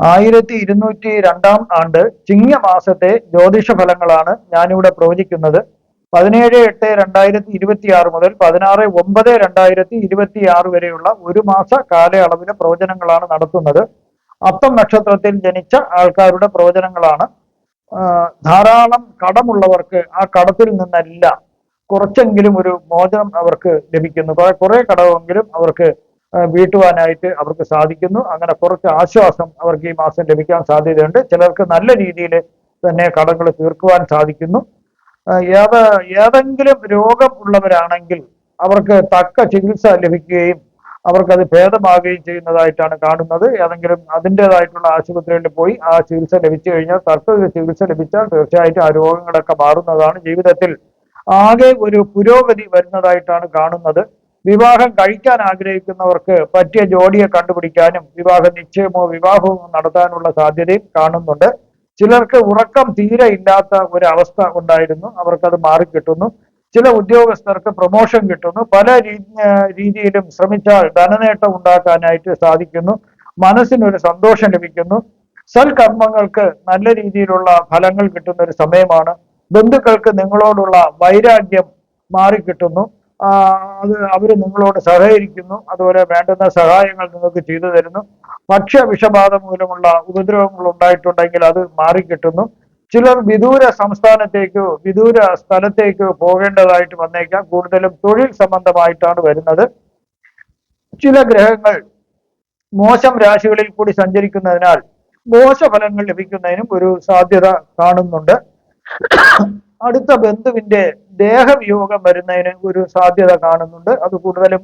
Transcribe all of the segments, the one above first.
1202 ചിങ്ങമാസത്തെ ജ്യോതിഷ ഫലങ്ങളാണ് ഞാനിവിടെ പ്രവചിക്കുന്നത്. 17/8/2026 മുതൽ 16/9/2026 വരെയുള്ള ഒരു മാസ കാലയളവിലെ പ്രവചനങ്ങളാണ് നടത്തുന്നത്. അത്തം നക്ഷത്രത്തിൽ ജനിച്ച ആൾക്കാരുടെ പ്രവചനങ്ങളാണ്. ധാരാളം കടമുള്ളവർക്ക് ആ കടത്തിൽ നിന്നെല്ലാം കുറച്ചെങ്കിലും ഒരു മോചനം അവർക്ക് ലഭിക്കുന്നു. കുറെ കടമെങ്കിലും അവർക്ക് വീട്ടുവാനായിട്ട് അവർക്ക് സാധിക്കുന്നു. അങ്ങനെ കുറച്ച് ആശ്വാസം അവർക്ക് ഈ മാസം ലഭിക്കാൻ സാധ്യതയുണ്ട്. ചിലർക്ക് നല്ല രീതിയിൽ തന്നെ കടങ്ങൾ തീർക്കുവാൻ സാധിക്കുന്നു. ഏതെങ്കിലും രോഗം ഉള്ളവരാണെങ്കിൽ അവർക്ക് തക്ക ചികിത്സ ലഭിക്കുകയും അവർക്കത് ഭേദമാകുകയും ചെയ്യുന്നതായിട്ടാണ് കാണുന്നത്. ഏതെങ്കിലും അതിൻ്റെതായിട്ടുള്ള ആശുപത്രിയിൽ പോയി ആ ചികിത്സ ലഭിച്ചു കഴിഞ്ഞാൽ, തക്ക ചികിത്സ ലഭിച്ചാൽ തീർച്ചയായിട്ടും ആ രോഗങ്ങളൊക്കെ മാറുന്നതാണ്. ജീവിതത്തിൽ ആകെ ഒരു പുരോഗതി വരുന്നതായിട്ടാണ് കാണുന്നത്. വിവാഹം കഴിക്കാൻ ആഗ്രഹിക്കുന്നവർക്ക് പറ്റിയ ജോഡിയെ കണ്ടുപിടിക്കാനും വിവാഹ നിശ്ചയമോ വിവാഹമോ നടത്താനുള്ള സാധ്യതയും കാണുന്നുണ്ട്. ചിലർക്ക് ഉറക്കം തീരെ ഇല്ലാത്ത ഒരു അവസ്ഥ ഉണ്ടായിരുന്നു, അവർക്കത് മാറിക്കിട്ടുന്നു. ചില ഉദ്യോഗസ്ഥർക്ക് പ്രൊമോഷൻ കിട്ടുന്നു. പല രീതിയിലും ശ്രമിച്ചാൽ ധനനേട്ടം ഉണ്ടാക്കാനായിട്ട് സാധിക്കുന്നു. മനസ്സിനൊരു സന്തോഷം ലഭിക്കുന്നു. സൽകർമ്മങ്ങൾക്ക് നല്ല രീതിയിലുള്ള ഫലങ്ങൾ കിട്ടുന്ന ഒരു സമയമാണ്. ബന്ധുക്കൾക്ക് നിങ്ങളോടുള്ള വൈരാഗ്യം മാറിക്കിട്ടുന്നു. അത് അവർ നിങ്ങളോട് സഹകരിക്കുന്നു. അതുപോലെ വേണ്ടുന്ന സഹായങ്ങൾ നിങ്ങൾക്ക് ചെയ്തു തരുന്നു. ഭക്ഷ്യവിഷബാധ മൂലമുള്ള ഉപദ്രവങ്ങൾ ഉണ്ടായിട്ടുണ്ടെങ്കിൽ അത് മാറിക്കിട്ടുന്നു. ചിലർ വിദൂര സംസ്ഥാനത്തേക്കോ വിദൂര സ്ഥലത്തേക്കോ പോകേണ്ടതായിട്ട് വന്നേക്കാം. കൂടുതലും തൊഴിൽ സംബന്ധമായിട്ടാണ് വരുന്നത്. ചില ഗ്രഹങ്ങൾ മോശം രാശികളിൽ കൂടി സഞ്ചരിക്കുന്നതിനാൽ മോശഫലങ്ങൾ ലഭിക്കുന്നതിനും ഒരു സാധ്യത കാണുന്നുണ്ട്. അടുത്ത ബന്ധുവിന്റെ ദേഹവിയോഗം വരുന്നതിന് ഒരു സാധ്യത കാണുന്നുണ്ട്. അത് കൂടുതലും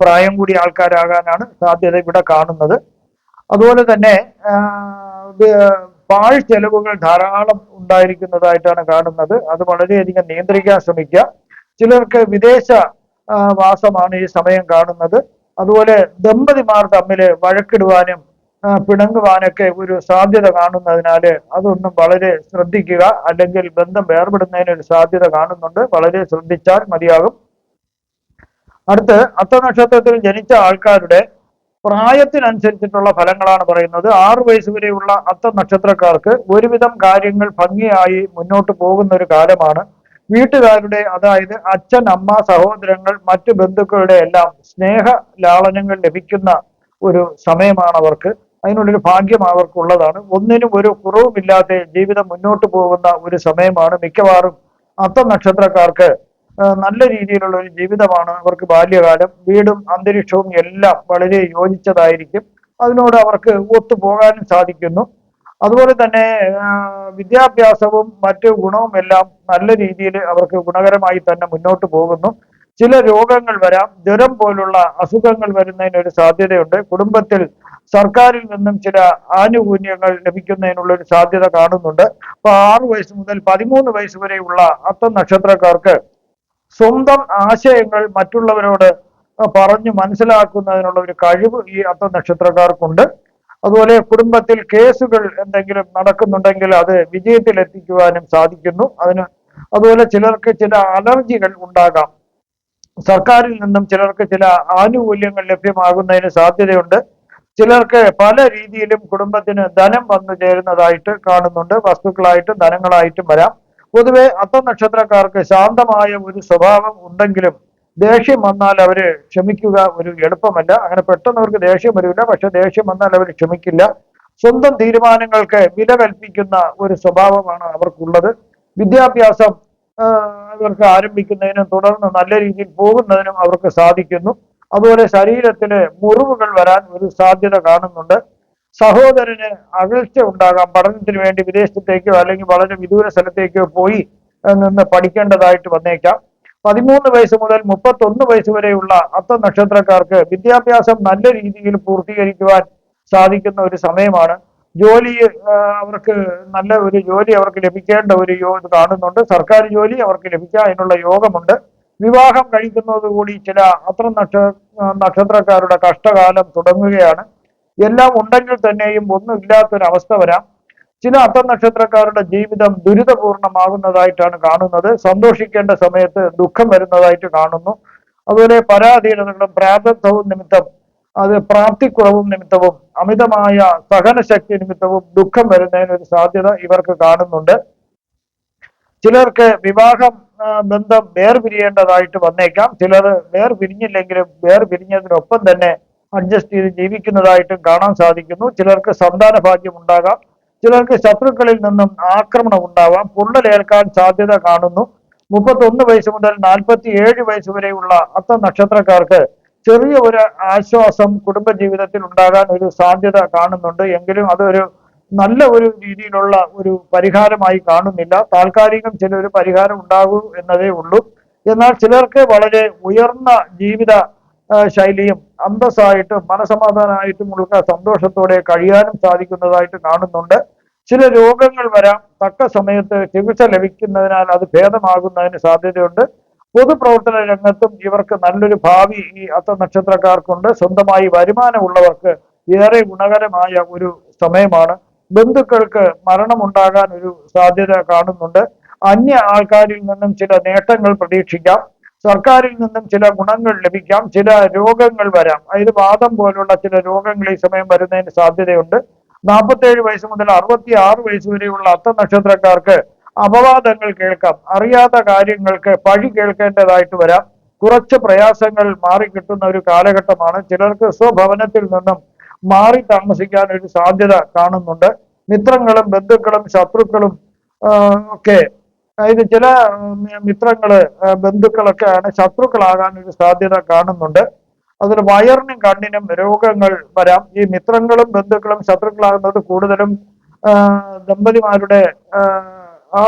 പ്രായം കൂടിയ ആൾക്കാരാകാനാണ് സാധ്യത ഇവിടെ കാണുന്നത്. അതുപോലെ തന്നെ പാഴ് ചെലവുകൾ ധാരാളം ഉണ്ടായിരിക്കുന്നതായിട്ടാണ് കാണുന്നത്. അത് വളരെയധികം നിയന്ത്രിക്കാൻ ശ്രമിക്കുക. ചിലർക്ക് വിദേശ വാസമാണ് ഈ സമയം കാണുന്നത്. അതുപോലെ ദമ്പതിമാർ തമ്മിൽ വഴക്കിടുവാനും പിണങ്ങുവാനൊക്കെ ഒരു സാധ്യത കാണുന്നതിനാല് അതൊന്നും വളരെ ശ്രദ്ധിക്കുക. അല്ലെങ്കിൽ ബന്ധം വേർപെടുന്നതിന് ഒരു സാധ്യത കാണുന്നുണ്ട്. വളരെ ശ്രദ്ധിച്ചാൽ മതിയാകും. അടുത്ത് അത്തനക്ഷത്രത്തിൽ ജനിച്ച ആൾക്കാരുടെ പ്രായത്തിനനുസരിച്ചിട്ടുള്ള ഫലങ്ങളാണ് പറയുന്നത്. 6 വയസ്സ് വരെയുള്ള അത്തം നക്ഷത്രക്കാർക്ക് ഒരുവിധം കാര്യങ്ങൾ ഭംഗിയായി മുന്നോട്ട് പോകുന്ന ഒരു കാലമാണ്. വീട്ടുകാരുടെ, അതായത് അച്ഛൻ, അമ്മ, സഹോദരങ്ങൾ, മറ്റു ബന്ധുക്കളുടെ എല്ലാം സ്നേഹ ലാളനങ്ങൾ ലഭിക്കുന്ന ഒരു സമയമാണ് അവർക്ക്. അതിനുള്ളൊരു ഭാഗ്യം അവർക്കുള്ളതാണ്. ഒന്നിനും ഒരു കുറവുമില്ലാതെ ജീവിതം മുന്നോട്ട് പോകുന്ന ഒരു സമയമാണ്. മിക്കവാറും അത്തം നക്ഷത്രക്കാർക്ക് നല്ല രീതിയിലുള്ള ഒരു ജീവിതമാണ് അവർക്ക്. ബാല്യകാലം, വീടും അന്തരീക്ഷവും എല്ലാം വളരെ യോജിച്ചതായിരിക്കും. അതിനോട് അവർക്ക് ഒത്തുപോകാനും സാധിക്കുന്നു. അതുപോലെ തന്നെ വിദ്യാഭ്യാസവും മറ്റു ഗുണവും എല്ലാം നല്ല രീതിയിൽ അവർക്ക് ഗുണകരമായി തന്നെ മുന്നോട്ട് പോകുന്നു. ചില രോഗങ്ങൾ വരാം. ജ്വരം പോലുള്ള അസുഖങ്ങൾ വരുന്നതിനൊരു സാധ്യതയുണ്ട്. കുടുംബത്തിൽ സർക്കാരിൽ നിന്നും ചില ആനുകൂല്യങ്ങൾ ലഭിക്കുന്നതിനുള്ള ഒരു സാധ്യത കാണുന്നുണ്ട്. അപ്പൊ 6 വയസ്സ് മുതൽ 13 വയസ്സ് വരെയുള്ള അത്തം നക്ഷത്രക്കാർക്ക് സ്വന്തം ആശയങ്ങൾ മറ്റുള്ളവരോട് പറഞ്ഞു മനസ്സിലാക്കുന്നതിനുള്ള ഒരു കഴിവ് ഈ അത്തം നക്ഷത്രക്കാർക്കുണ്ട്. അതുപോലെ കുടുംബത്തിൽ കേസുകൾ എന്തെങ്കിലും നടക്കുന്നുണ്ടെങ്കിൽ അത് വിജയത്തിൽ എത്തിക്കുവാനും സാധിക്കുന്നു. അതുപോലെ ചിലർക്ക് ചില അലർജികൾ ഉണ്ടാകാം. സർക്കാരിൽ നിന്നും ചിലർക്ക് ചില ആനുകൂല്യങ്ങൾ ലഭ്യമാകുന്നതിന് സാധ്യതയുണ്ട്. ചിലർക്ക് പല രീതിയിലും കുടുംബത്തിന് ധനം വന്നു ചേരുന്നതായിട്ട് കാണുന്നുണ്ട്. വസ്തുക്കളായിട്ടും ധനങ്ങളായിട്ടും വരാം. പൊതുവെ അത്തം നക്ഷത്രക്കാർക്ക് ശാന്തമായ ഒരു സ്വഭാവം ഉണ്ടെങ്കിലും ദേഷ്യം വന്നാൽ അവര് ക്ഷമിക്കുക ഒരു എളുപ്പമല്ല. അങ്ങനെ പെട്ടെന്ന് അവർക്ക് ദേഷ്യം വരില്ല, പക്ഷെ ദേഷ്യം വന്നാൽ അവർ ക്ഷമിക്കില്ല. സ്വന്തം തീരുമാനങ്ങൾക്ക് വില കൽപ്പിക്കുന്ന ഒരു സ്വഭാവമാണ് അവർക്കുള്ളത്. വിദ്യാഭ്യാസം അവർക്ക് ആരംഭിക്കുന്നതിനും തുടർന്ന് നല്ല രീതിയിൽ പോകുന്നതിനും അവർക്ക് സാധിക്കുന്നു. അതുപോലെ ശരീരത്തിന് മുറിവുകൾ വരാൻ ഒരു സാധ്യത കാണുന്നുണ്ട്. സഹോദരന് അകൽച്ച ഉണ്ടാകാം. പഠനത്തിന് വേണ്ടി വിദേശത്തേക്കോ അല്ലെങ്കിൽ വളരെ വിദൂര സ്ഥലത്തേക്കോ പോയി നിന്ന് പഠിക്കേണ്ടതായിട്ട് വന്നേക്കാം. 13 വയസ്സ് മുതൽ 31 വയസ്സ് വരെയുള്ള അത്തം നക്ഷത്രക്കാർക്ക് വിദ്യാഭ്യാസം നല്ല രീതിയിൽ പൂർത്തീകരിക്കുവാൻ സാധിക്കുന്ന ഒരു സമയമാണ്. ജോലി അവർക്ക് നല്ല ഒരു ജോലി അവർക്ക് ലഭിക്കേണ്ട ഒരു കാണുന്നുണ്ട്. സർക്കാർ ജോലി അവർക്ക് ലഭിക്കാൻ അതിനുള്ള യോഗമുണ്ട്. വിവാഹം കഴിക്കുന്നതോടുകൂടി ചില അത്തം നക്ഷത്രക്കാരുടെ കഷ്ടകാലം തുടങ്ങുകയാണ്. എല്ലാം ഉണ്ടെങ്കിൽ തന്നെയും ഒന്നും ഇല്ലാത്തൊരവസ്ഥ വരാം. ചില അത്തം നക്ഷത്രക്കാരുടെ ജീവിതം ദുരിതപൂർണമാകുന്നതായിട്ടാണ് കാണുന്നത്. സന്തോഷിക്കേണ്ട സമയത്ത് ദുഃഖം വരുന്നതായിട്ട് കാണുന്നു. അതുപോലെ പരാധീനതകളും പ്രാരബ്ധവും നിമിത്തം അത് പ്രാപ്തിക്കുറവും നിമിത്തവും അമിതമായ സഹനശക്തി നിമിത്തവും ദുഃഖം വരുന്നതിന് ഒരു സാധ്യത ഇവർക്ക് കാണുന്നുണ്ട്. ചിലർക്ക് വിവാഹം ബന്ധം വേർപിരിയേണ്ടതായിട്ട് വന്നേക്കാം. ചിലർ വേർപിരിഞ്ഞില്ലെങ്കിലും വേർപിരിഞ്ഞതിനൊപ്പം തന്നെ അഡ്ജസ്റ്റ് ചെയ്ത് ജീവിക്കുന്നതായിട്ടും കാണാൻ സാധിക്കുന്നു. ചിലർക്ക് സന്താന ഭാഗ്യം ഉണ്ടാകാം. ചിലർക്ക് ശത്രുക്കളിൽ നിന്നും ആക്രമണം ഉണ്ടാവാം. പൊള്ളലേൽക്കാൻ സാധ്യത കാണുന്നു. 31 വയസ്സ് മുതൽ 47 വയസ്സ് വരെയുള്ള അത്തം നക്ഷത്രക്കാർക്ക് ചെറിയ ഒരു ആശ്വാസം കുടുംബജീവിതത്തിൽ ഉണ്ടാകാൻ ഒരു സാധ്യത കാണുന്നുണ്ട്. എങ്കിലും അതൊരു നല്ല ഒരു രീതിയിലുള്ള ഒരു പരിഹാരമായി കാണുന്നില്ല. താൽക്കാലികം ചിലൊരു പരിഹാരം ഉണ്ടാകൂ എന്നതേ ഉള്ളൂ. എന്നാൽ ചിലർക്ക് വളരെ ഉയർന്ന ജീവിത ശൈലിയും അന്തസ്സായിട്ടും മനസമാധാനമായിട്ടും ഉള്ള സന്തോഷത്തോടെ കഴിയാനും സാധിക്കുന്നതായിട്ട് കാണുന്നുണ്ട്. ചില രോഗങ്ങൾ വരാം. തക്ക സമയത്ത് ചികിത്സ ലഭിക്കുന്നതിനാൽ അത് ഭേദമാകുന്നതിന് സാധ്യതയുണ്ട്. പൊതുപ്രവർത്തന രംഗത്തും ഇവർക്ക് നല്ലൊരു ഭാവി ഈ അത്ത നക്ഷത്രക്കാർക്കുണ്ട്. സ്വന്തമായി വരുമാനമുള്ളവർക്ക് ഏറെ ഗുണകരമായ ഒരു സമയമാണ്. ബന്ധുക്കൾക്ക് മരണമുണ്ടാകാൻ ഒരു സാധ്യത കാണുന്നുണ്ട്. അന്യ ആൾക്കാരിൽ നിന്നും ചില നേട്ടങ്ങൾ പ്രതീക്ഷിക്കാം. സർക്കാരിൽ നിന്നും ചില ഗുണങ്ങൾ ലഭിക്കാം. ചില രോഗങ്ങൾ വരാം. അതായത് വാദം പോലുള്ള ചില രോഗങ്ങൾ ഈ സമയം വരുന്നതിന് സാധ്യതയുണ്ട്. 47 വയസ്സ് മുതൽ 66 വയസ്സ് വരെയുള്ള അത്ത നക്ഷത്രക്കാർക്ക് അപവാദങ്ങൾ കേൾക്കാം. അറിയാത്ത കാര്യങ്ങൾക്ക് പഴി കേൾക്കേണ്ടതായിട്ട് വരാം. കുറച്ച് പ്രയാസങ്ങൾ മാറിക്കിട്ടുന്ന ഒരു കാലഘട്ടമാണ്. ചിലർക്ക് സ്വഭവനത്തിൽ നിന്നും മാറി താമസിക്കാൻ ഒരു സാധ്യത കാണുന്നുണ്ട്. മിത്രങ്ങളും ബന്ധുക്കളും ശത്രുക്കളും ഒക്കെ, അതായത് ചില മിത്രങ്ങള് ബന്ധുക്കളൊക്കെയാണ് ശത്രുക്കളാകാൻ ഒരു സാധ്യത കാണുന്നുണ്ട്. അതിൽ വയറിനും കണ്ണിനും രോഗങ്ങൾ വരാം. ഈ മിത്രങ്ങളും ബന്ധുക്കളും ശത്രുക്കളാകുന്നത് കൂടുതലും ദമ്പതിമാരുടെ ആ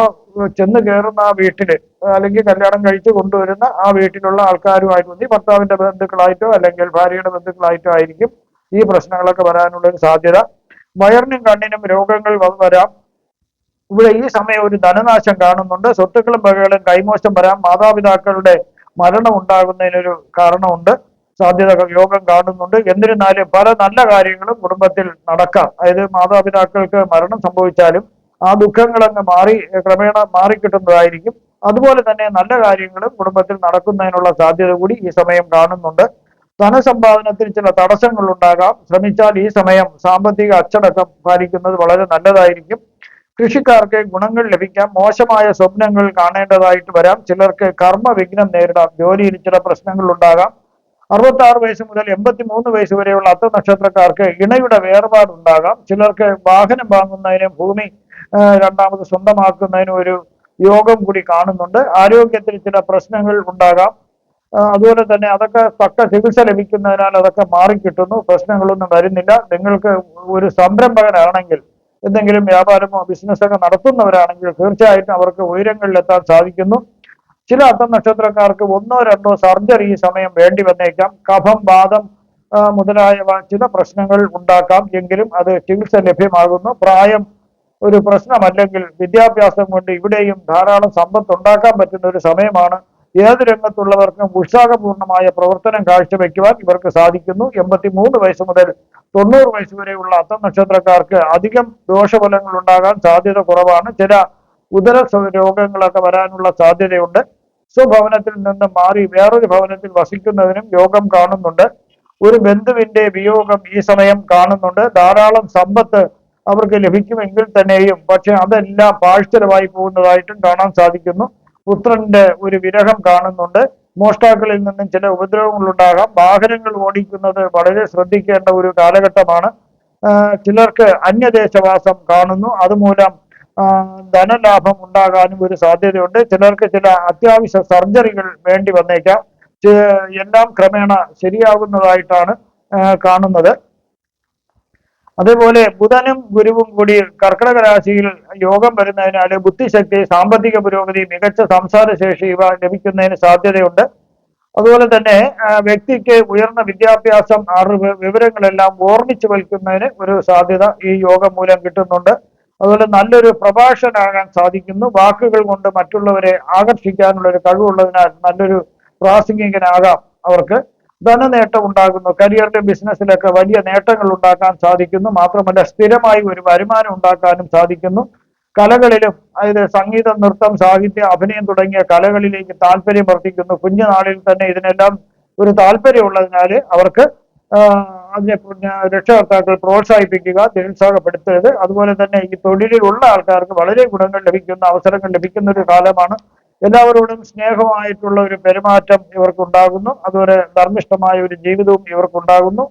ചെന്ന് കയറുന്ന ആ വീട്ടില്, അല്ലെങ്കിൽ കല്യാണം കഴിച്ച് കൊണ്ടുവരുന്ന ആ വീട്ടിലുള്ള ആൾക്കാരുമായിട്ട് ഭർത്താവിന്റെ ബന്ധുക്കളായിട്ടോ അല്ലെങ്കിൽ ഭാര്യയുടെ ബന്ധുക്കളായിട്ടോ ആയിരിക്കും ഈ പ്രശ്നങ്ങളൊക്കെ വരാനുള്ള ഒരു സാധ്യത. വയറിനും കണ്ണിനും രോഗങ്ങൾ വരാം. ഇവിടെ ഈ സമയം ഒരു ധനനാശം കാണുന്നുണ്ട്. സ്വത്തുക്കളും വകകളും കൈമോശം വരാം. മാതാപിതാക്കളുടെ മരണം ഉണ്ടാകുന്നതിനൊരു കാരണമുണ്ട്. സാധ്യത യോഗം കാണുന്നുണ്ട്. എന്നിരുന്നാലും പല നല്ല കാര്യങ്ങളും കുടുംബത്തിൽ നടക്കാം. അതായത് മാതാപിതാക്കൾക്ക് മരണം സംഭവിച്ചാലും ആ ദുഃഖങ്ങളങ്ങ് ക്രമേണ മാറിക്കിട്ടുന്നതായിരിക്കും. അതുപോലെ തന്നെ നല്ല കാര്യങ്ങളും കുടുംബത്തിൽ നടക്കുന്നതിനുള്ള സാധ്യത കൂടി ഈ സമയം കാണുന്നുണ്ട്. ധനസമ്പാദനത്തിൽ ചില തടസ്സങ്ങൾ ഉണ്ടാകാം. ശ്രമിച്ചാൽ ഈ സമയം സാമ്പത്തിക അച്ചടക്കം പാലിക്കുന്നത് വളരെ നല്ലതായിരിക്കും. കൃഷിക്കാർക്ക് ഗുണങ്ങൾ ലഭിക്കാം. മോശമായ സ്വപ്നങ്ങൾ കാണേണ്ടതായിട്ട് വരാം. ചിലർക്ക് കർമ്മവിഘ്നം നേരിടാം. ജോലിയിൽ ചില പ്രശ്നങ്ങൾ ഉണ്ടാകാം. 66 വയസ്സ് മുതൽ 83 വയസ്സ് വരെയുള്ള അത്ത നക്ഷത്രക്കാർക്ക് ഇണയുടെ വേർപാടുണ്ടാകാം. ചിലർക്ക് വാഹനം വാങ്ങുന്നതിനും ഭൂമി രണ്ടാമത് സ്വന്തമാക്കുന്നതിനും ഒരു യോഗം കൂടി കാണുന്നുണ്ട്. ആരോഗ്യത്തിൽ ചില പ്രശ്നങ്ങൾ ഉണ്ടാകാം. അതുപോലെ തന്നെ അതൊക്കെ തക്ക ചികിത്സ ലഭിക്കുന്നതിനാൽ അതൊക്കെ മാറിക്കിട്ടുന്നു. പ്രശ്നങ്ങളൊന്നും വരുന്നില്ല. നിങ്ങൾക്ക് ഒരു സംരംഭകനാണെങ്കിൽ, എന്തെങ്കിലും വ്യാപാരമോ ബിസിനസ്സൊക്കെ നടത്തുന്നവരാണെങ്കിൽ തീർച്ചയായിട്ടും അവർക്ക് ഉയരങ്ങളിലെത്താൻ സാധിക്കുന്നു. ചില അത്ത നക്ഷത്രക്കാർക്ക് 1-2 സർജറി ഈ സമയം വേണ്ടി വന്നേക്കാം. കഫം, വാദം മുതലായവ ചില പ്രശ്നങ്ങൾ ഉണ്ടാക്കാം. എങ്കിലും അത് ചികിത്സ ലഭ്യമാകുന്നു. പ്രായം ഒരു പ്രശ്നമല്ലെങ്കിൽ വിദ്യാഭ്യാസം കൊണ്ട് ഇവിടെയും ധാരാളം സമ്പത്ത് ഉണ്ടാക്കാൻ പറ്റുന്ന ഒരു സമയമാണ്. ഏത് രംഗത്തുള്ളവർക്കും ഉത്സാഹപൂർണമായ പ്രവർത്തനം കാഴ്ചവെക്കുവാൻ ഇവർക്ക് സാധിക്കുന്നു. 83 വയസ്സ് മുതൽ 90 വയസ്സ് വരെയുള്ള അത്ത നക്ഷത്രക്കാർക്ക് അധികം ദോഷഫലങ്ങൾ ഉണ്ടാകാൻ സാധ്യത കുറവാണ്. ചില ഉദര രോഗങ്ങളൊക്കെ വരാനുള്ള സാധ്യതയുണ്ട്. സ്വഭവനത്തിൽ നിന്ന് മാറി വേറൊരു ഭവനത്തിൽ വസിക്കുന്നതിനും യോഗം കാണുന്നുണ്ട്. ഒരു ബന്ധുവിന്റെ വിയോഗം ഈ സമയം കാണുന്നുണ്ട്. ധാരാളം സമ്പത്ത് അവർക്ക് ലഭിക്കുമെങ്കിൽ തന്നെയും പക്ഷെ അതെല്ലാം പാഴ്ചലമായി പോകുന്നതായിട്ടും കാണാൻ സാധിക്കുന്നു. പുത്രന്റെ ഒരു വിരഹം കാണുന്നുണ്ട്. മോഷ്ടാക്കളിൽ നിന്നും ചില ഉപദ്രവങ്ങൾ ഉണ്ടാകാം. വാഹനങ്ങൾ ഓടിക്കുന്നത് വളരെ ശ്രദ്ധിക്കേണ്ട ഒരു കാലഘട്ടമാണ്. ചിലർക്ക് അന്യദേശവാസം കാണുന്നു. അതുമൂലം ധനലാഭം ഉണ്ടാകാനും ഒരു സാധ്യതയുണ്ട്. ചിലർക്ക് ചില അത്യാവശ്യ സർജറികൾ വേണ്ടി വന്നേക്കാം. എല്ലാം ക്രമേണ ശരിയാകുന്നതായിട്ടാണ് കാണുന്നത്. അതേപോലെ ബുധനും ഗുരുവും കൂടി കർക്കിടക രാശിയിൽ യോഗം വരുന്നതിനാൽ ബുദ്ധിശക്തി, സാമ്പത്തിക പുരോഗതി, മികച്ച സംസാരശേഷി ഇവ ലഭിക്കുന്നതിന് സാധ്യതയുണ്ട്. അതുപോലെ തന്നെ വ്യക്തിക്ക് ഉയർന്ന വിദ്യാഭ്യാസം, അറിവ്, വിവരങ്ങളെല്ലാം ഓർമ്മിച്ചു വയ്ക്കുന്നതിന് ഒരു സാധ്യത ഈ യോഗം മൂലം കിട്ടുന്നുണ്ട്. അതുപോലെ നല്ലൊരു പ്രഭാഷകനാകാൻ സാധിക്കുന്നു. വാക്കുകൾ കൊണ്ട് മറ്റുള്ളവരെ ആകർഷിക്കാനുള്ള ഒരു കഴിവുള്ളതിനാൽ നല്ലൊരു പ്രാസംഗികനാകാം അവർക്ക്. ധനനേട്ടം ഉണ്ടാകുന്നു. കരിയറിലും ബിസിനസ്സിലൊക്കെ വലിയ നേട്ടങ്ങൾ ഉണ്ടാക്കാൻ സാധിക്കുന്നു. മാത്രമല്ല സ്ഥിരമായി ഒരു വരുമാനം ഉണ്ടാക്കാനും സാധിക്കുന്നു. കലകളിലും, അതായത് സംഗീതം, നൃത്തം, സാഹിത്യം, അഭിനയം തുടങ്ങിയ കലകളിലേക്ക് താല്പര്യം വർദ്ധിക്കുന്നു. കുഞ്ഞുനാളിൽ തന്നെ ഇതിനെല്ലാം ഒരു താല്പര്യമുള്ളതിനാൽ അവർക്ക് അതിനെ രക്ഷകർത്താക്കൾ പ്രോത്സാഹിപ്പിക്കുക, നിരുത്സാഹപ്പെടുത്തരുത്. അതുപോലെ തന്നെ ഈ തൊഴിലിലുള്ള ആൾക്കാർക്ക് വളരെ ഗുണങ്ങൾ ലഭിക്കുന്ന, അവസരങ്ങൾ ലഭിക്കുന്ന ഒരു കാലമാണ്. എല്ലാവരോടും സ്നേഹമായിട്ടുള്ള ഒരു പെരുമാറ്റം ഇവർക്കുണ്ടാകുന്നു. അതുപോലെ ധർമ്മിഷ്ഠമായ ഒരു ജീവിതവും ഇവർക്കുണ്ടാകുന്നു.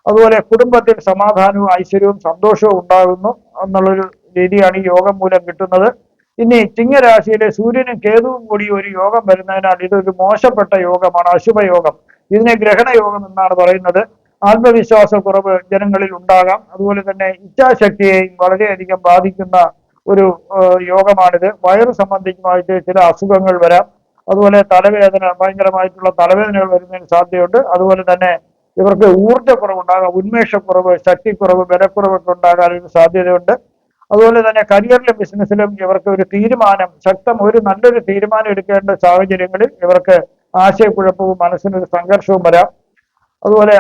അതുപോലെ കുടുംബത്തിൽ സമാധാനവും ഐശ്വര്യവും സന്തോഷവും ഉണ്ടാകുന്നു എന്നുള്ളൊരു രീതിയാണ് ഈ യോഗം മൂലം കിട്ടുന്നത്. ഇനി ചിങ്ങരാശിയിലെ സൂര്യനും കേതുവും കൂടി ഒരു യോഗം വരുന്നതിനാൽ ഇതൊരു മോശപ്പെട്ട യോഗമാണ്, അശുഭ യോഗം. ഇതിനെ ഗ്രഹണ യോഗം എന്നാണ് പറയുന്നത്. ആത്മവിശ്വാസക്കുറവ് ജനങ്ങളിൽ ഉണ്ടാകാം. അതുപോലെ തന്നെ ഇച്ഛാശക്തിയെയും വളരെയധികം ബാധിക്കുന്ന ഒരു യോഗമാണിത്. വയറു സംബന്ധിക്കുമായിട്ട് ചില അസുഖങ്ങൾ വരാം. അതുപോലെ തലവേദന, ഭയങ്കരമായിട്ടുള്ള തലവേദനകൾ വരുന്നതിന് സാധ്യതയുണ്ട്. അതുപോലെ തന്നെ ഇവർക്ക് ഊർജ്ജക്കുറവുണ്ടാകാം, ഉന്മേഷക്കുറവ്, ശക്തിക്കുറവ്, ബലക്കുറവൊക്കെ ഉണ്ടാകാനൊരു സാധ്യതയുണ്ട്. അതുപോലെ തന്നെ കരിയറിലും ബിസിനസ്സിലും ഇവർക്ക് ഒരു തീരുമാനം, ഒരു നല്ലൊരു തീരുമാനം എടുക്കേണ്ട സാഹചര്യങ്ങളിൽ ഇവർക്ക് ആശയക്കുഴപ്പവും മനസ്സിനൊരു സംഘർഷവും വരാം. അതുപോലെ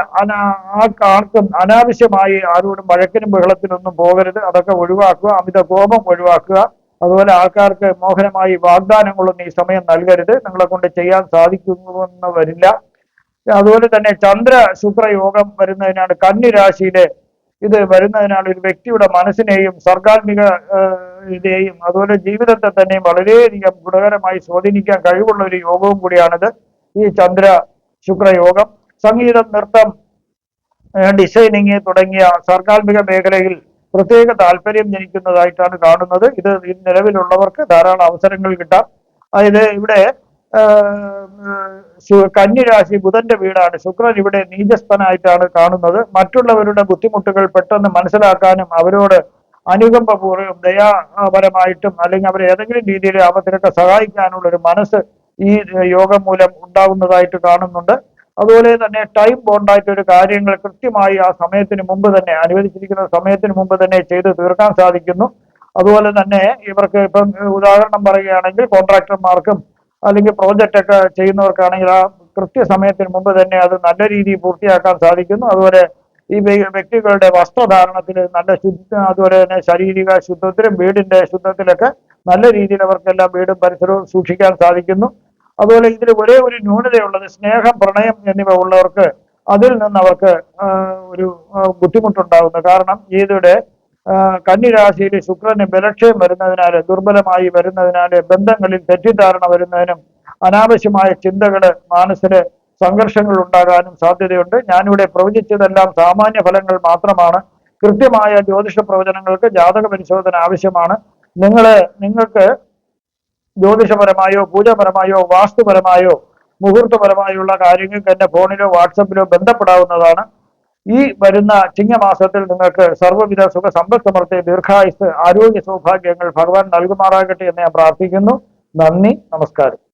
ആർക്കും അനാവശ്യമായി ആരോടും വഴക്കിനും ബഹളത്തിനൊന്നും പോകരുത്, അതൊക്കെ ഒഴിവാക്കുക. അമിത കോപം ഒഴിവാക്കുക. അതുപോലെ ആൾക്കാർക്ക് മോഹനമായി വാഗ്ദാനങ്ങളൊന്നും ഈ സമയം നൽകരുത്, നിങ്ങളെ കൊണ്ട് ചെയ്യാൻ സാധിക്കുമെന്ന് വരില്ല. അതുപോലെ തന്നെ ചന്ദ്ര ശുക്ര യോഗം വരുന്നതിനാണ് കന്നി രാശിയിലെ ഇത് വരുന്നതിനാണ് ഒരു വ്യക്തിയുടെ മനസ്സിനെയും സർഗാത്മിക ഇതേയും അതുപോലെ ജീവിതത്തെ തന്നെയും വളരെയധികം ഗുണകരമായി സ്വാധീനിക്കാൻ കഴിവുള്ള ഒരു യോഗവും കൂടിയാണിത്, ഈ ചന്ദ്ര ശുക്ര യോഗം. സംഗീതം, നൃത്തം, ഡിസൈനിങ് തുടങ്ങിയ സർഗാത്മിക മേഖലയിൽ പ്രത്യേക താല്പര്യം ജനിക്കുന്നതായിട്ടാണ് കാണുന്നത്. ഇത് നിലവിലുള്ളവർക്ക് ധാരാളം അവസരങ്ങൾ കിട്ടാം. അതായത് ഇവിടെ കന്നിരാശി ബുധന്റെ വീടാണ്. ശുക്രൻ ഇവിടെ നീചസ്ഥനായിട്ടാണ് കാണുന്നത്. മറ്റുള്ളവരുടെ ബുദ്ധിമുട്ടുകൾ പെട്ടെന്ന് മനസ്സിലാക്കാനും അവരോട് അനുകമ്പപൂർവ്വം ദയാപരമായിട്ടും അല്ലെങ്കിൽ അവരെ ഏതെങ്കിലും രീതിയിൽ അവത്തിനൊക്കെ സഹായിക്കാനുള്ള ഒരു മനസ്സ് ഈ യോഗം മൂലം ഉണ്ടാകുന്നതായിട്ട് കാണുന്നുണ്ട്. അതുപോലെ തന്നെ ടൈം ബോണ്ടായിട്ട് ഒരു കാര്യങ്ങൾ കൃത്യമായി ആ സമയത്തിന് മുമ്പ് തന്നെ, അനുവദിച്ചിരിക്കുന്ന സമയത്തിന് മുമ്പ് തന്നെ ചെയ്ത് തീർക്കാൻ സാധിക്കുന്നു. അതുപോലെ തന്നെ ഇവർക്ക് ഇപ്പം ഉദാഹരണം പറയുകയാണെങ്കിൽ കോൺട്രാക്ടർമാർക്കും അല്ലെങ്കിൽ പ്രോജക്റ്റ് ഒക്കെ ചെയ്യുന്നവർക്കാണെങ്കിൽ ആ കൃത്യസമയത്തിന് മുമ്പ് തന്നെ അത് നല്ല രീതിയിൽ പൂർത്തിയാക്കാൻ സാധിക്കുന്നു. അതുപോലെ ഈ വ്യക്തികളുടെ വസ്ത്രധാരണത്തിൽ നല്ല അതുപോലെ തന്നെ ശാരീരിക ശുദ്ധത്തിലും വീടിന്റെ ശുദ്ധത്തിലൊക്കെ നല്ല രീതിയിൽ അവർക്കെല്ലാം വീടും പരിസരവും സൂക്ഷിക്കാൻ സാധിക്കുന്നു. അതുപോലെ ഇതിൽ ഒരേ ഒരു ന്യൂനതയുള്ളത് സ്നേഹം, പ്രണയം എന്നിവ ഉള്ളവർക്ക് അതിൽ നിന്ന് അവർക്ക് ഒരു ബുദ്ധിമുട്ടുണ്ടാകുന്നു. കാരണം ഇതിവിടെ കന്നിരാശിയിൽ ശുക്രന് ബലക്ഷയം വരുന്നതിനാല്, ദുർബലമായി വരുന്നതിനാല് ബന്ധങ്ങളിൽ തെറ്റിദ്ധാരണ വരുന്നതിനും അനാവശ്യമായ ചിന്തകള് മനസ്സിന് സംഘർഷങ്ങൾ ഉണ്ടാകാനും സാധ്യതയുണ്ട്. ഞാനിവിടെ പ്രവചിച്ചതെല്ലാം സാമാന്യ ഫലങ്ങൾ മാത്രമാണ്. കൃത്യമായ ജ്യോതിഷ പ്രവചനങ്ങൾക്ക് ജാതക പരിശോധന ആവശ്യമാണ്. നിങ്ങൾക്ക് ജ്യോതിഷപരമായോ പൂജാപരമായോ വാസ്തുപരമായോ മുഹൂർത്തപരമായുള്ള കാര്യങ്ങൾക്ക് എന്റെ ഫോണിലോ വാട്സപ്പിലോ ബന്ധപ്പെടാവുന്നതാണ്. ഈ വരുന്ന ചിങ്ങമാസത്തിൽ നിങ്ങൾക്ക് സർവ്വവിധ സുഖ സമ്പദ് സമൃദ്ധി, ദീർഘായുസ്, ആരോഗ്യ സൗഭാഗ്യങ്ങൾ ഭഗവാൻ നൽകുമാറാകട്ടെ എന്ന് ഞാൻ പ്രാർത്ഥിക്കുന്നു. നന്ദി, നമസ്കാരം.